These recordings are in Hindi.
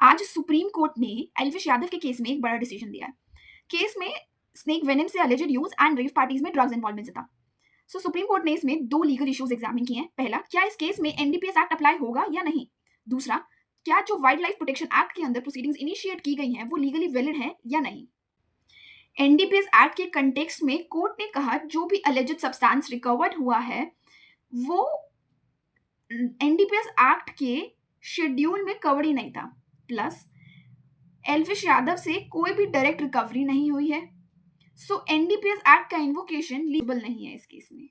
आज सुप्रीम कोर्ट ने एल्विश यादव के केस में एक बड़ा डिसीजन दिया है। केस में स्नेक वेनम से alleged use and rave parties में ड्रग्स इन्वॉल्वमेंट था। सो सुप्रीम कोर्ट ने इसमें दो लीगल इश्यूज एग्जामिन किए हैं। पहला, क्या इस केस में एनडीपीएस एक्ट अप्लाई होगा या नहीं। दूसरा, क्या जो वाइल्ड लाइफ प्रोटेक्शन एक्ट के अंदर प्रोसीडिंग्स इनिशिएट की गई हैं वो लीगली वैलिड हैं या नहीं। एनडीपीएस एक्ट के कंटेक्स्ट में कोर्ट ने कहा जो भी अलेजेड सब्सटेंस रिकवर्ड हुआ है वो एनडीपीएस एक्ट के शेड्यूल में कवर्ड ही नहीं था। प्लस एल्विश यादव से कोई भी डायरेक्ट रिकवरी नहीं हुई है। सो एनडीपीएस एक्ट का इन्वोकेशन लीगल नहीं है इस केस में।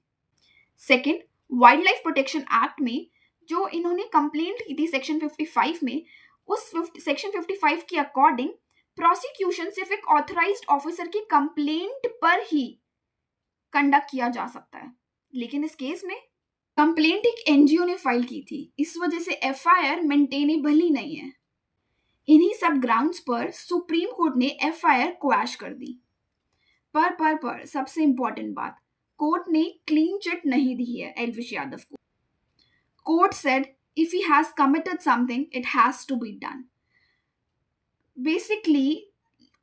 Second, wild life protection act में जो इन्होंने कंप्लेंट की थी सेक्शन 55 में, उस सेक्शन 55 के अकॉर्डिंग प्रोसिक्यूशन सिर्फ एक ऑथराइज्ड ऑफिसर की कंप्लेंट पर ही कंडक्ट किया जा सकता है। लेकिन इस केस में कंप्लेंट एक एनजीओ ने फाइल की थी, इस वजह से एफआईआर मेंटेनेबल ही नहीं है। इन्हीं सब ग्राउंड्स पर सुप्रीम कोर्ट ने एफआईआर क्वैश कर दी। पर सबसे इंपॉर्टेंट बात, कोर्ट ने क्लीन चिट नहीं दी है एल्विश यादव को। Court said if he has committed something it has to be done. Basically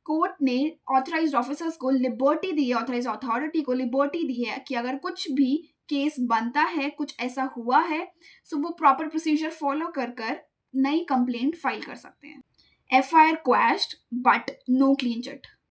court ने ऑथराइज्ड ऑफिसर्स को लिबर्टी दी है, ऑथराइज्ड अथॉरिटी को लिबर्टी दी है कि अगर कुछ भी केस बनता है, कुछ ऐसा हुआ है, सो वो प्रॉपर प्रोसीजर फॉलो कर नई कंप्लेंट फाइल कर सकते हैं। FIR quashed but no clean chit.